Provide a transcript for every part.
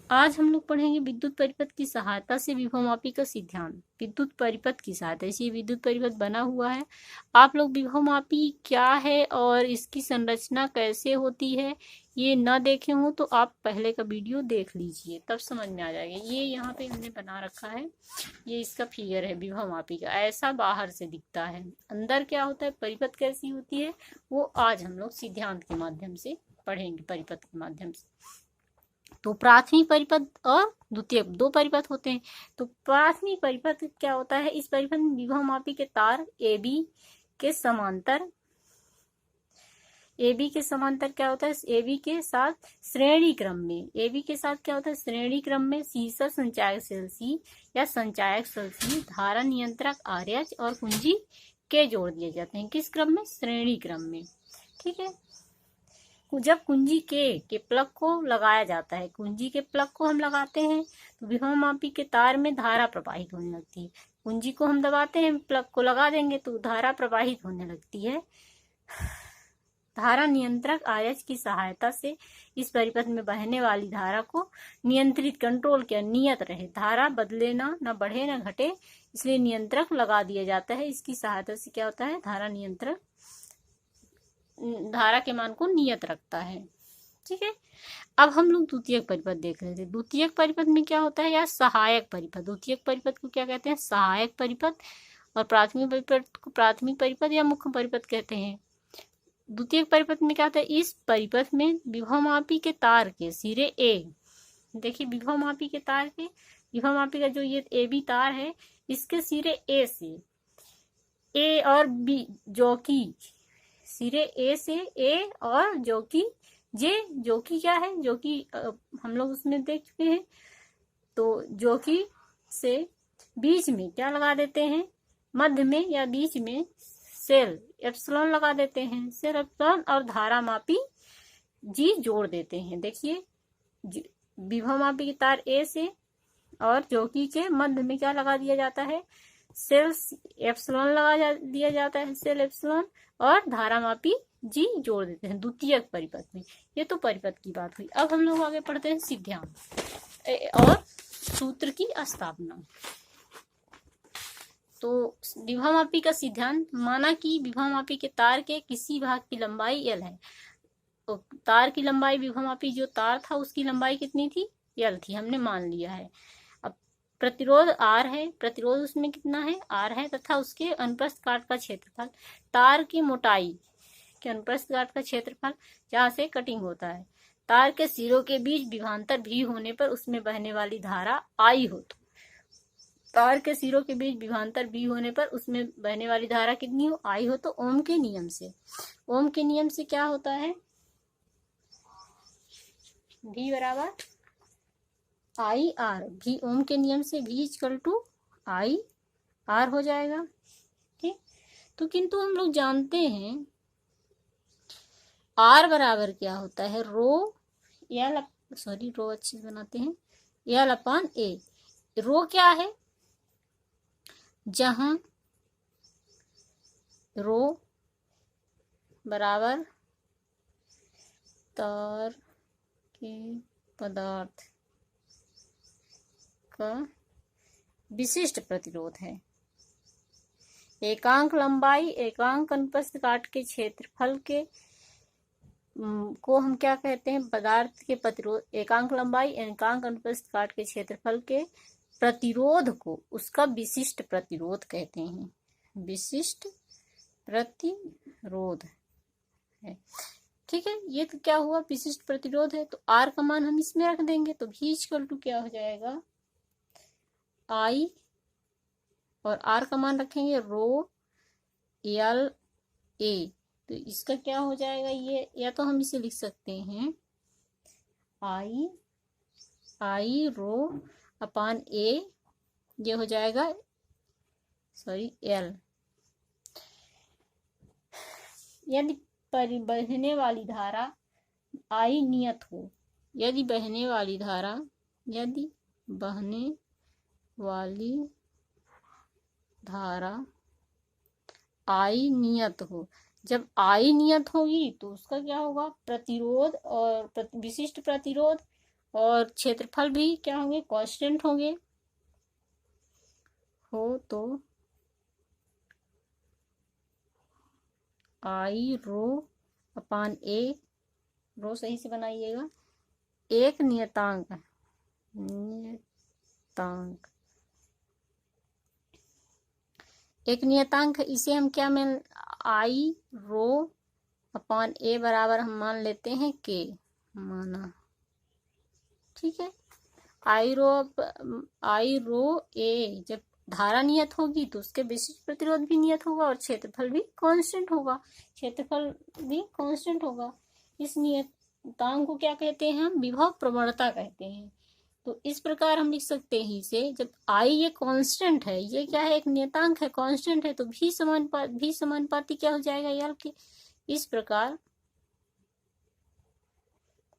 आज हम लोग पढ़ेंगे विद्युत परिपथ की सहायता से विभवमापी का सिद्धांत। विद्युत परिपथ की सहायता से विद्युत परिपथ बना हुआ है। आप लोग विभवमापी क्या है और इसकी संरचना कैसे होती है ये ना देखे हो तो आप पहले का वीडियो देख लीजिए, तब समझ में आ जाएगा। ये यहाँ पे हमने बना रखा है, ये इसका फिगर है विभवमापी का। ऐसा बाहर से दिखता है, अंदर क्या होता है, परिपथ कैसी होती है, वो आज हम लोग सिद्धांत के माध्यम से पढ़ेंगे, परिपथ के माध्यम से। तो प्राथमिक परिपथ और द्वितीयक दो परिपथ होते हैं। तो प्राथमिक परिपथ क्या होता है, इस परिपथ में विभवमापी के तार AB के समांतर, AB के समांतर क्या होता है, AB के साथ श्रेणी क्रम में, AB के साथ क्या होता है, श्रेणी क्रम में शीर्षक संचायक सेल C या संचायक सेल C, धारा नियंत्रक RH और कुंजी K जोड़ दिए जाते हैं। किस क्रम में, श्रेणी क्रम में। ठीक है, जब कुंजी के प्लग को लगाया जाता है, कुंजी के प्लग को हम लगाते हैं तो विभवमापी के तार में धारा प्रवाहित होने लगती है। कुंजी को हम दबाते हैं, प्लग को लगा देंगे तो धारा प्रवाहित होने लगती है। धारा नियंत्रक RH की सहायता से इस परिपथ में बहने वाली धारा को नियंत्रित, कंट्रोल किया, नियत रहे, धारा बदले ना, न बढ़े न घटे, इसलिए नियंत्रक लगा दिया जाता है। इसकी सहायता से क्या होता है, धारा नियंत्रक धारा के मान को नियत रखता है। ठीक है, अब हम लोग द्वितीयक परिपथ देख रहे थे। द्वितीयक परिपथ में क्या होता है, या सहायक परिपथ। द्वितीयक परिपथ को क्या कहते हैं, सहायक परिपथ, और प्राथमिक परिपथ को प्राथमिक परिपथ या मुख्य परिपथ कहते हैं। द्वितीयक परिपथ में क्या होता है, इस परिपथ में विभवमापी के तार के सिरे A, देखिए विभवमापी के तार के, विभवमापी का जो ये AB तार है, इसके सिरे A से A और B, जो कि सिरे A से A और जो कि J, जो कि क्या है, जो कि हम लोग उसमें देख चुके हैं। तो जो कि से बीच में क्या लगा देते हैं, मध्य में या बीच में सेल एप्सिलॉन लगा देते हैं, सेल एप्सिलॉन, और धारा मापी G जोड़ देते हैं। देखिए विभवमापी के तार A से और जो कि के मध्य में क्या लगा दिया जाता है, सेल एप्सिलॉन लगा दिया जाता है, सेल एप्सिलॉन, और धारा मापी G जोड़ देते हैं द्वितीयक परिपथ में। ये तो परिपथ की बात हुई। अब हम लोग आगे पढ़ते हैं सिद्धांत और सूत्र की स्थापना। तो विभवमापी का सिद्धांत, माना कि विभवमापी के तार के किसी भाग की लंबाई L है। तो तार की लंबाई, विभवमापी जो तार था उसकी लंबाई कितनी थी, L थी, हमने मान लिया है। अब प्रतिरोध R है, प्रतिरोध उसमें कितना है, R है, तथा उसके अनुप्रस्थ काट का क्षेत्रफल, तार की मोटाई के अनुप्रस्थ काट का क्षेत्रफल जहाँ से कटिंग होता है, तार के सिरों के बीच विभवांतर भी होने पर उसमें बहने वाली धारा I हो। तो तार के सिरों के बीच विभवांतर भी होने पर उसमें बहने वाली धारा कितनी हो, I हो। तो ओम के नियम से, ओम के नियम से क्या होता है, V बराबर IR, भी ओम के नियम से V इक्वल टू IR हो जाएगा। ठीक, तो किंतु हम लोग जानते हैं R बराबर क्या होता है, रो L, सॉरी रो अच्छे से बनाते हैं, L अपॉन A। रो क्या है, जहां रो बराबर तार के पदार्थ का विशिष्ट प्रतिरोध है। एकांक लंबाई, एकांक अनुप्रस्थ काट के क्षेत्रफल के को हम क्या कहते हैं, पदार्थ के प्रतिरोध, एकांक लंबाई, एकांक अनुप्रस्थ काट के क्षेत्रफल के प्रतिरोध को उसका विशिष्ट प्रतिरोध कहते हैं। विशिष्ट प्रतिरोध है। ठीक है, ये तो क्या हुआ, विशिष्ट प्रतिरोध है। तो R का मान हम इसमें रख देंगे, तो V इक्वल टू क्या हो जाएगा, I, और R का मान रखेंगे रो L A। तो इसका क्या हो जाएगा, ये या तो हम इसे लिख सकते हैं I रो अपॉन A, ये हो जाएगा सॉरी L। यदि बहने वाली धारा I नियत हो, यदि बहने वाली धारा, यदि बहने वाली धारा I नियत हो, जब I नियत होगी तो उसका क्या होगा, प्रतिरोध और विशिष्ट प्रतिरोध और क्षेत्रफल भी क्या होंगे, कांस्टेंट होंगे। हो तो आई रो अपान ए, रो सही से बनाइएगा, एक नियतांक एक नियतांक है, इसे हम क्या मान, आई रो अपान ए बराबर हम मान लेते हैं के, माना, ठीक है। आई रो ए जब धारा नियत होगी तो उसके विशिष्ट प्रतिरोध भी नियत होगा और क्षेत्रफल भी कांस्टेंट होगा, क्षेत्रफल भी कांस्टेंट होगा। इस नियतांक को क्या कहते हैं, हम विभव प्रवणता कहते हैं। तो इस प्रकार हम लिख सकते हैं इसे, जब आई ये कांस्टेंट है, ये क्या है, एक नियतांक है, कांस्टेंट है, तो भी समानुपाती क्या हो जाएगा, यल के। इस प्रकार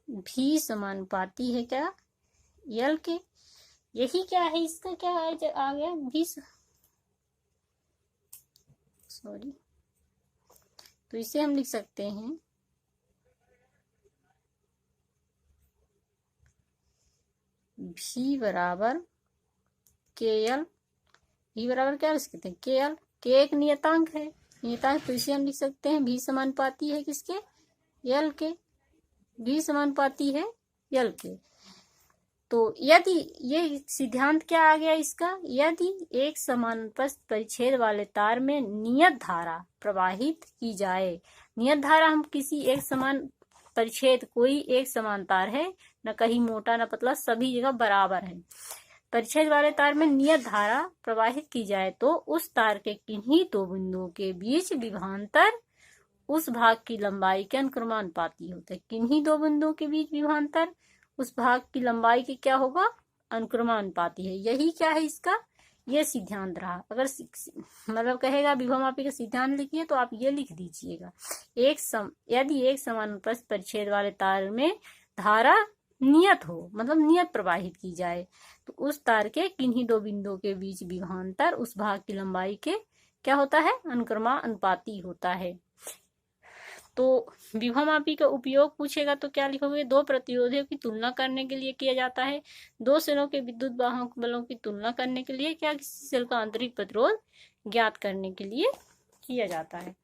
भी समानुपाती है क्या, यल के। यही क्या है, इसका क्या आ गया, भी, सॉरी, तो इसे हम लिख सकते हैं भी बराबर के एल, भी बराबर क्या लिख सकते हैं, के एल, के एक नियतांक है, नियतांक, तो इसे हम लिख सकते हैं भी समानुपाती है किसके, यल के, भी समानुपाती है यल के। तो यदि ये सिद्धांत क्या आ गया इसका, यदि एक समानुप्रस्थ परिच्छेद वाले तार में नियत धारा प्रवाहित की जाए, नियत धारा हम किसी एक समान परिच्छेद, कोई एक समान तार है, न कहीं मोटा न पतला, सभी जगह बराबर है, परिच्छेद वाले तार में नियत धारा प्रवाहित की जाए तो उस तार के किन्हीं दो बिंदुओं के बीच विभवांतर उस भाग की लंबाई के अनुक्रमानुपाती होता है। किन्हीं दो बिंदुओं के बीच विभवांतर उस भाग की लंबाई के क्या होगा, अनुक्रमानुपाती है। यही क्या है इसका, ये सिद्धांत रहा। अगर मतलब कहेगा विभवमापी का सिद्धांत लिखिए तो आप ये लिख दीजिएगा, यदि एक समानुप्रस्थ परिच्छेद वाले तार में धारा नियत हो, मतलब नियत प्रवाहित की जाए, तो उस तार के किन्हीं दो बिंदुओं के बीच विभवांतर उस भाग की लंबाई के क्या होता है, अनुक्रमानुपाती होता है। तो विभवमापी का उपयोग पूछेगा तो क्या लिखोगे, दो प्रतिरोधियों की तुलना करने के लिए किया जाता है, दो सेलों के विद्युत वाहक बलों की तुलना करने के लिए, क्या किसी सेल का आंतरिक प्रतिरोध ज्ञात करने के लिए किया जाता है।